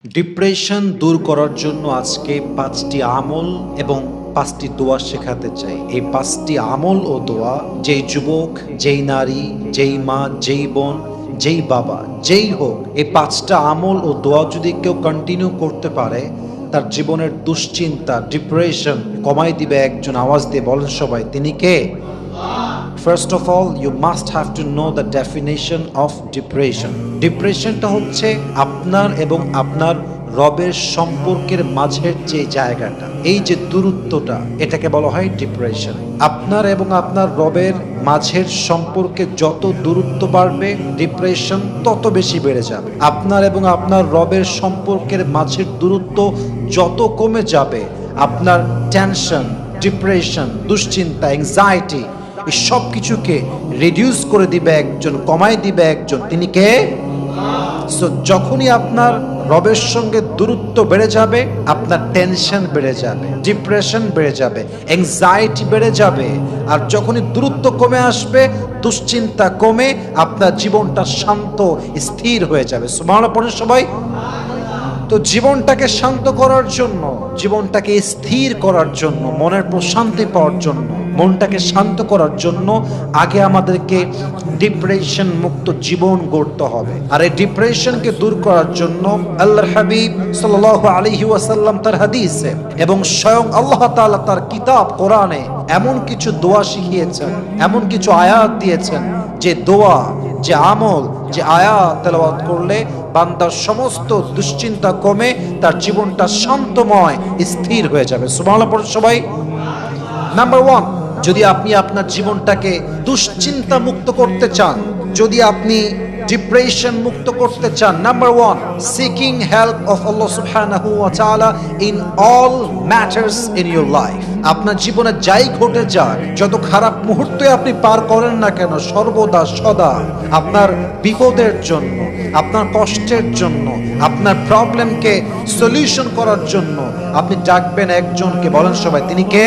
Depression দূর করার জন্য আজকে 5টি আমল এবং 5টি দোয়া শেখাতে চাই। এই 5টি আমল ও দোয়া যেই যুবক, যেই নারী, যেই মা, যেই বোন, যেই বাবা, যেই হোক, এই 5টা আমল ও দোয়া যদি কেউ কন্টিনিউ করতে পারে, তার জীবনের দুশ্চিন্তা, ডিপ্রেশন কমাই দিবে একজন। আওয়াজ দিয়ে বলেন সবাই, তিনি কে? First of all, you must have to know the definition of depression. ডিপ্রেশনটা হচ্ছে আপনার এবং আপনার রবের সম্পর্কের মাঝের যে জায়গাটা, এই যে দূরত্বটা, এটাকে বলা হয় ডিপ্রেশন। আপনার এবং আপনার রবের মাঝের সম্পর্কে যত দূরত্ব বাড়বে, ডিপ্রেশন তত বেশি বেড়ে যাবে। আপনার এবং আপনার রবের সম্পর্কের মাঝের দূরত্ব যত কমে যাবে, আপনার টেনশন, ডিপ্রেশন, দুশ্চিন্তা, অ্যাংজাইটি, এই সব কিছুকে রিডিউস করে দিবে একজন, কমাই দিবে একজন, তিনি কে? সো যখনই আপনার রবের সঙ্গে দূরত্ব বেড়ে যাবে, আপনার টেনশন বেড়ে যাবে, ডিপ্রেশন বেড়ে যাবে, অ্যাংজাইটি বেড়ে যাবে। আর যখনই দূরত্ব কমে আসবে, দুশ্চিন্তা কমে, আপনার জীবনটা শান্ত, স্থির হয়ে যাবে। সুবহানাল্লাহ পড়েন সবাই। তো জীবনটাকে শান্ত করার জন্য, জীবনটাকে স্থির করার জন্য, মনের প্রশান্তি পাওয়ার জন্য, মনটাকে শান্ত করার জন্য আগে আমাদেরকে ডিপ্রেশন মুক্ত জীবন গড়তে হবে। আর এই ডিপ্রেশনকে দূর করার জন্য আল্লাহর হাবিব সাল্লাল্লাহু আলাইহি ওয়াসাল্লাম তার হাদিসে এবং স্বয়ং আল্লাহ তাআলা তার কিতাব কোরআনে এমন কিছু দোয়া শিখিয়েছেন, এমন কিছু আয়াত দিয়েছেন, যে দোয়া, যে আমল, যে আয়াত তেলাওয়াত করলে বান্দার সমস্ত দুশ্চিন্তা কমে তার জীবনটা শান্তময়, স্থির হয়ে যাবে। সুবহানাল্লাহ পড়ুন সবাই। নাম্বার 1, যদি আপনি আপনার জীবনটাকে দুশ্চিন্তা মুক্ত করতে চান, যদি আপনি ডিপ্রেশন মুক্ত করতে চান, নাম্বার 1, সিকিং হেল্প অফ আল্লাহ সুবহানাহু ওয়া তাআলা in all matters in your life. আপনার জীবনে যাই ঘটে যাক, যত খারাপ মুহূর্তে আপনি পার করেন না কেন, সর্বদা সদা আপনার বিপদের জন্য, আপনার কষ্টের জন্য, আপনার প্রবলেমকে সলিউশন করার জন্য আপনি ডাকবেন একজনকে। বলেন সবাই, তিনি কে?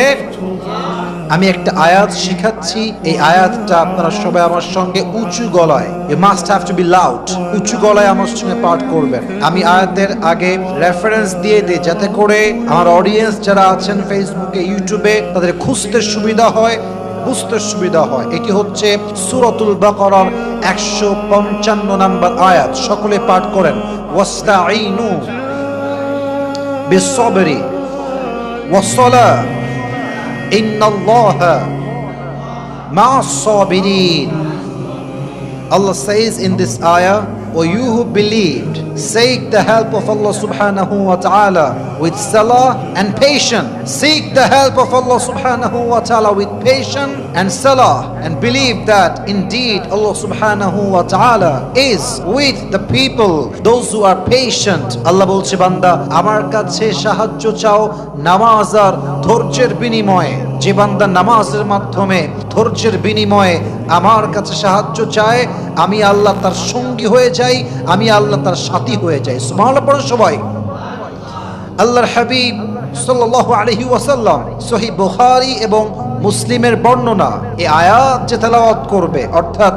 আমি একটা আয়াত শিখাচ্ছি, এই আয়াতটা আপনারা সবাই আমার সঙ্গে উঁচু গলায়, you must have to be loud, উঁচু গলায় আমার সঙ্গে পাঠ করবেন। আমি আয়াতের আগে রেফারেন্স দিয়ে দিই, যাতে করে আমার অডিয়েন্স যারা আছেন ফেসবুকে, ইউটিউবে, তাদের খুঁজতে সুবিধা হয়, বুঝতে সুবিধা হয়। এটি হচ্ছে সূরাতুল বাকারার 155 নম্বর আয়াত। সকলে পাঠ করেন, ওয়াস্তাঈনু বিস-সাবরি ওয়াস-সালাহ Innallaha ma'as-sabirin. Allah says in this ayah, O you who believed, seek the help of Allah subhanahu wa ta'ala with salah and patience. Seek the help of Allah subhanahu wa ta'ala with patience and salah, and believe that indeed Allah subhanahu wa ta'ala is with the people, those who are patient. Allah বলছে, বান্দা আমার কাছে সাহায্য চাও নামাজ আর ধৈর্যের বিনিময়ে। যে বান্দা নামাজের মাধ্যমে, ধৈর্যের বিনিময়ে আমার কাছে সাহায্য চায়, আমি আল্লাহ তার সঙ্গী হয়ে যাই, আমি আল্লাহ তার সাথী হয়ে যাই। সুবহানাল্লাহ পড়ো সবাই। আল্লাহর হাবিব সাল্লাল্লাহু আলাইহি ওয়াসাল্লাম, সহিহ বুখারী এবং মুসলিমের বর্ণনা, এই আয়াত যে তেলাওয়াত করবে, অর্থাৎ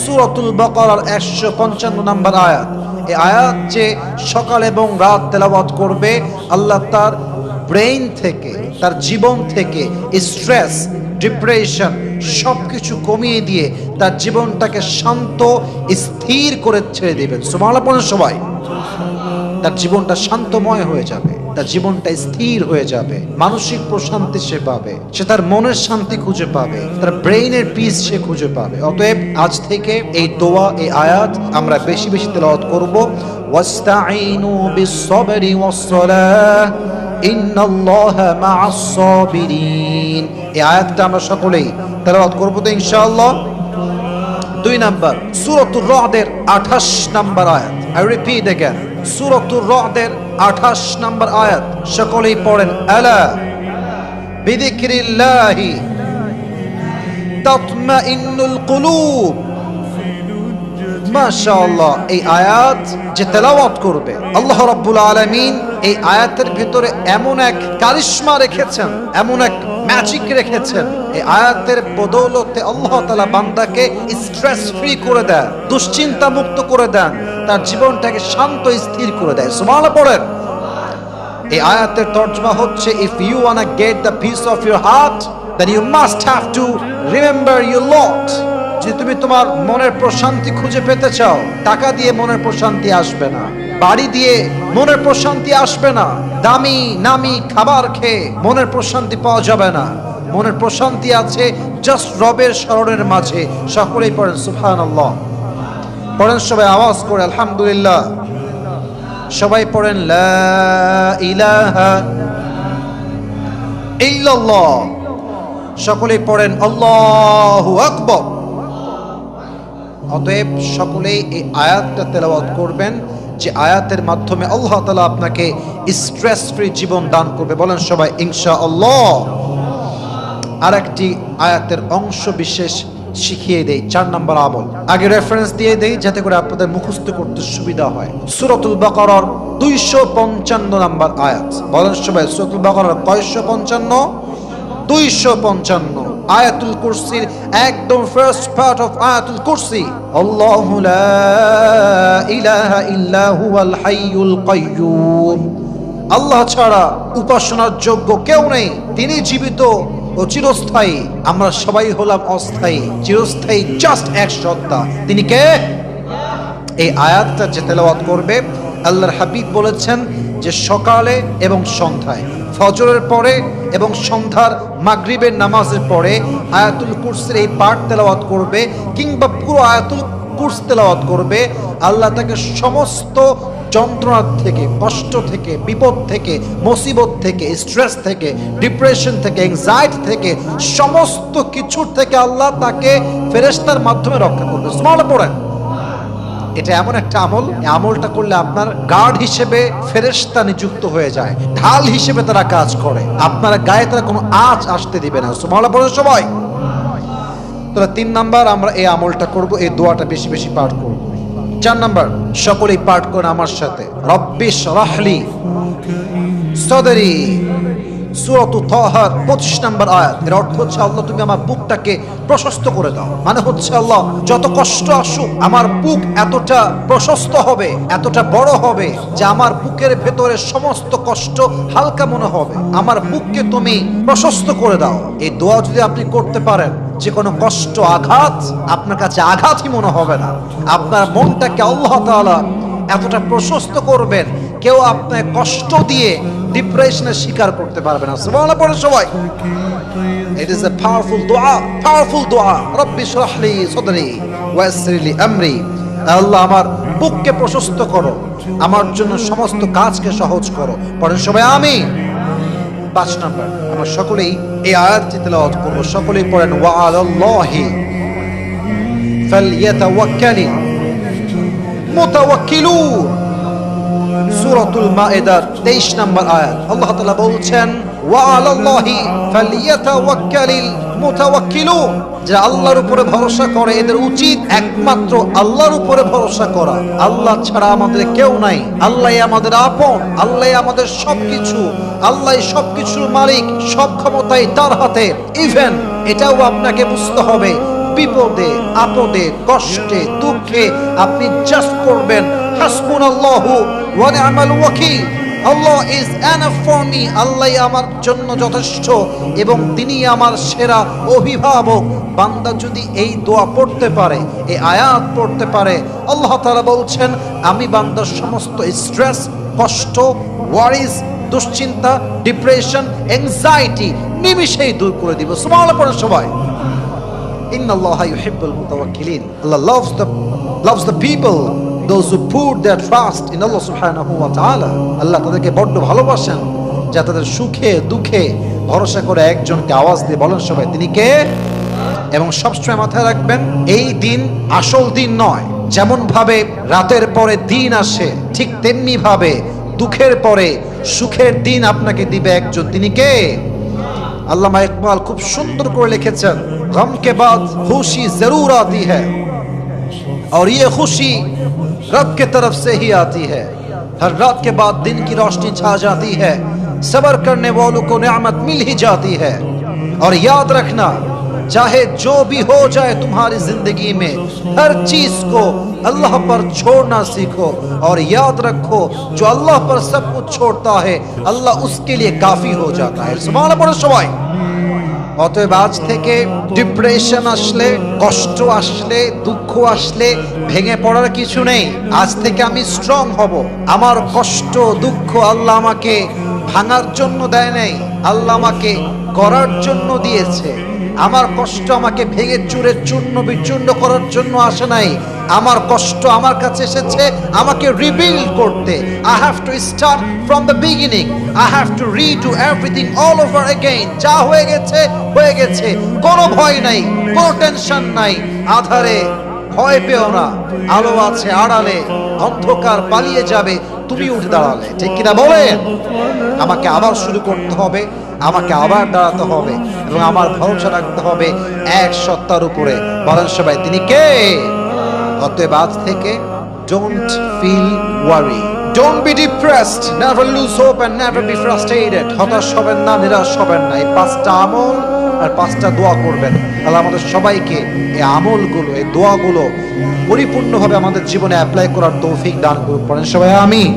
সূরাতুল বাকারার 155 নম্বর আয়াত, এই আয়াত যে সকাল এবং রাত তেলাওয়াত করবে, আল্লাহ তার ব্রেইন থেকে, তার জীবন থেকে স্ট্রেস, ডিপ্রেশন সবকিছু কমিয়ে দিয়ে তার জীবনটাকে শান্ত, স্থির করে ছেড়ে দিবেন। সুবহানাল্লাহ পড়ুন সবাই। তার জীবনটা শান্তময় হয়ে যাবে, তার জীবনটা স্থির হয়ে যাবে, মানসিক প্রশান্তি সে পাবে, সে তার মনের শান্তি খুঁজে পাবে, তার ব্রেইনের পিস সে খুঁজে পাবে। অতএব আজ থেকে এই দোয়া, এই আয়াত আমরা বেশি বেশি তেলাওয়াত করব। ওয়াস্তাঈনু বিস-সাবরি ওয়াস-সালাহ ইন্নাল্লাহা মা'আস-সাবিরিন। এই আয়াতটা আমরা সকলেই তেলাওয়াত করব তো ইনশাআল্লাহ। 2 নাম্বার, সূরাতুর রা'দের 28 নম্বর আয়াত। আই রিপিট अगेन, সূরাতুর রা'দের 28 নম্বর আয়াত। সকলেই পড়েন, আলা বিযিকরিল্লাহি তাতমাইন্নুল কুলুব। মাশাআল্লাহ, এই আয়াত যে তেলাওয়াত করবে, আল্লাহ রাব্বুল আলামিন এই আয়াতের ভিতরে এমন এক কারিশমা রেখেছেন, এমন এক ম্যাজিক রেখেছেন। এই আয়াতের বদৌলতে আল্লাহ তাআলা বান্দাকে স্ট্রেস ফ্রি করে দেন, দুশ্চিন্তা মুক্ত করে দেন, আপনার জীবনটাকে শান্ত স্থির করে দেয়। সুবহানাল্লাহ পড়েন। এই আয়াতের তর্জমা হচ্ছে, if you wanna get the peace of your heart then you must have to remember your lord. যদি তুমি তোমার মনের প্রশান্তি খুঁজে পেতে চাও, টাকা দিয়ে মনের প্রশান্তি আসবে না, বাড়ি দিয়ে মনের প্রশান্তি আসবে না, দামি নামি খাবার খেয়ে মনের প্রশান্তি পাওয়া যাবে না। মনের প্রশান্তি আছে জাস্ট রবের স্মরণের মাঝে। সকলেই পড়েন সুবহানাল্লাহ। পড়েন সবাই আওয়াজ করে আলহামদুলিল্লাহ। সবাই পড়েন লা ইলাহা ইল্লাল্লাহ। সকলেই পড়েন আল্লাহু আকবার। অতএব সকলেই এই আয়াতটা তেলাওয়াত করবেন, যে আয়াতের মাধ্যমে আল্লাহ তাআলা আপনাকে স্ট্রেস ফ্রি জীবন দান করবে। বলেন সবাই ইনশাআল্লাহ। আরেকটি আয়াতের অংশ বিশেষ শিখিয়ে দেই, 4 নম্বর আমল। আগে রেফারেন্স দিয়ে দেই যাতে করে আপনাদের মুখস্থ করতে সুবিধা হয়। সূরাতুল বাকারার 255 নম্বর আয়াত। বলেন সবাই সূরাতুল বাকারার কয়শো 55? 255। আয়াতুল কুরসির একদম ফার্স্ট পার্ট অফ আয়াতুল কুরসি, আল্লাহু লা ইলাহা ইল্লা হুয়াল হাইয়ুল কাইয়্যুম। আল্লাহ ছাড়া উপাসনার যোগ্য কেউ নেই, তিনি জীবিত ও চিরস্থায়ী। আমরা সবাই হলাম অস্থায়ী, চিরস্থায়ী জাস্ট এক সত্তা। তিনি কে? এই আয়াতটা যে তেলাওয়াত করবে, আল্লাহর হাবিব বলেছেন যে সকালে এবং সন্ধ্যায়, ফজরের পরে এবং সন্ধ্যার মাগরিবের নামাজের পরে আয়াতুল কুরসির এই পাঠ তেলাওয়াত করবে, কিংবা পুরো আয়াতুল কুরসি তেলাওয়াত করবে, আল্লাহ তাকে সমস্ত যন্ত্রণা থেকে, কষ্ট থেকে, বিপদ থেকে, মুসিবত থেকে, স্ট্রেস থেকে, ডিপ্রেশন থেকে, অ্যাংজাইটি থেকে, সমস্ত কিছুর থেকে আল্লাহ তাকে ফেরেশতার মাধ্যমে রক্ষা করবে। সুবহানাল্লাহ পড়েন। এটা এমন একটা আমল, এই আমলটা করলে আপনার গার্ড হিসেবে ফেরেশতা নিযুক্ত হয়ে যায়, ঢাল হিসেবে তারা কাজ করে, আপনার গায়ে তারা কোনো আঁচ আসতে দিবে না। সুবহানাল্লাহ পড়েন সবাই। তাহলে 3 নাম্বার আমরা এই আমলটা করব, এই দোয়াটা বেশি বেশি পাঠ করব। 4 নাম্বার, সকলেই পাঠ করেন আমার সাথে, রব্বিশ রাহলি সদরি। সূরাতুত তাহার 25 নম্বর আয়াত। এর অর্থ হচ্ছে, আল্লাহ তুমি আমার বুকটাকে প্রশস্ত করে দাও। মানে হচ্ছে, আল্লাহ যত কষ্ট আসুক আমার বুক এতটা প্রশস্ত হবে, এতটা বড় হবে যে আমার বুকের ভেতরে সমস্ত কষ্ট হালকা মনে হবে। আমার বুককে তুমি প্রশস্ত করে দাও। এই দোয়া যদি আপনি করতে পারেন, যে কোনো কষ্ট, আঘাত আপনার কাছে আঘাতই মনে হবে না। আপনার মনটাকে আল্লাহ তাআলা এতটা প্রশস্ত করবেন, কেউ আপনার কষ্ট দিয়ে ডিপ্রেশনের শিকার করতে পারবে না। সুবহানাল্লাহ পড়েন সবাই। ইট ইজ এ পাওয়ারফুল দোয়া, পাওয়ারফুল দোয়া। রব্বি ইশরাহ লি সাদরি ওয়া ইয়াসসির লি আমরি। আল্লাহ আমার বুককে প্রশস্ত করো, আমার জন্য সমস্ত কাজকে সহজ করো। পড়েন সবাই আমিন। 5 নাম্বার, আমরা সকলেই এই আয়াতটি তেলাওয়াত করব। সকলেই পড়েন ওয়া আলাল্লাহি ফালইয়াতাওয়াক্কালিল মুতাওয়াক্কিলুন। সূরাতুল মাইদার 23 নম্বর আয়াত। আল্লাহ তাআলা বলছেন ওয়া আলাল্লাহি ফালইয়াতাওয়াক্কালিল মুতাওয়াক্কিলুন। যে আল্লাহর উপরে ভরসা করে এদের উচিত একমাত্র আল্লাহর উপরে ভরসা করা। আল্লাহ ছাড়া আমাদের কেউ নাই, আল্লাহই আমাদের আপন, আল্লাহই আমাদের সবকিছু, আল্লাহই সবকিছুর মালিক, সব ক্ষমতাই তার হাতে। ইভেন এটাও আপনাকে বুঝতে হবে, বিপদে আপদে কষ্টে দুঃখে আপনি জাস্ট করবেন হাসবুনাল্লাহু ওয়া নি'মাল ওয়াকিল। আল্লাহ ইজ এনাফ ফর মি। আল্লাহ আমার জন্য যথেষ্ট এবং তিনি আমার সেরা অভিভাবক। বান্দা যদি এই দোয়া পড়তে পারে, এই আয়াত পড়তে পারে, আল্লাহ তাআলা বলছেন আমি বান্দার সমস্ত স্ট্রেস, কষ্ট, ওয়ারিজ, দুশ্চিন্তা, ডিপ্রেশন, অ্যাংজাইটি নিমিষেই দূর করে দিব। সুবহানাল্লাহ পড়েন সবাই। Innallaha yuhibbul mutawakkilin. Allah loves the people, those who put their trust in Allah subhanahu wa ta'ala. আল্লাহ তাদেরকে বড্ড ভালোবাসেন যারা তাদের সুখে দুঃখে ভরসা করে একজনকে আওয়াজ দিয়ে বলেন সবাই তিনি কে। এবং সবসময় মাথায় রাখবেন, এই দিন আসল দিন নয়। যেমন ভাবে রাতের পরে দিন আসে, ঠিক তেমনি ভাবে দুঃখের পরে সুখের দিন আপনাকে দিবে একজন, তিনি কে? আল্লামা ইকবাল খুব সুন্দর করে লিখেছেন, गम के बाद खुशी जरूर आती है और ये खुशी रब के तरफ से ही आती है। हर रात के बाद दिन की रोशनी छा जाती है, सब्र करने वालों को नेमत मिल ही जाती है। और याद रखना, चाहे जो भी हो जाए तुम्हारी जिंदगी में, हर चीज को अल्लाह पर छोड़ना सीखो और याद रखो जो अल्लाह पर सब कुछ छोड़ता है अल्लाह उसके लिए काफी हो जाता है। सुभान अल्लाह पढ़ो सबाई। অতএব আজ থেকে ডিপ্রেশন আসলে, কষ্ট আসলে, দুঃখ আসলে ভেঙে পড়ার কিছু নেই। আজ থেকে আমি স্ট্রং হব। আমার কষ্ট দুঃখ আল্লাহ আমাকে ভাঙার জন্য দেয় নাই, আল্লাহ আমাকে করার জন্য দিয়েছে। আমার কষ্ট আমাকে ভেঙে চুরে চূর্ণ বিচূর্ণ করার জন্য আসে নাই। আমার কষ্ট আমার কাছে এসেছে আমাকে রিবিল্ড করতে। I have to start from the beginning, I have to redo everything all over again. যা হয়ে গেছে হয়ে গেছে, কোনো ভয় নাই, কোনো টেনশন নাই। আধারে ভয় পেও না, আলো আছে আড়ালে, অন্ধকার পালিয়ে যাবে তুমি উঠে দাঁড়ালে। ঠিক কিনা বলেন? আমাকে আবার শুরু করতে হবে, আমাকে আবার দাঁড়াতে হবে এবং আমার ভরসা রাখতে হবে এক সত্তার উপরে। বলেন সবাই, তিনি কে? অতএব আজ থেকে don't feel worry, don't be depressed, never lose hope and never be frustrated. হতাশ হবেন না, নিরাশ হবেন না। এই 5টা আমল আর 5টা দোয়া করবেন। আল্লাহ আমাদের সবাইকে এই আমলগুলো, এই দোয়াগুলো পরিপূর্ণভাবে আমাদের জীবনে অ্যাপ্লাই করার তৌফিক দান করুন। পড়েন সবাই আমিন।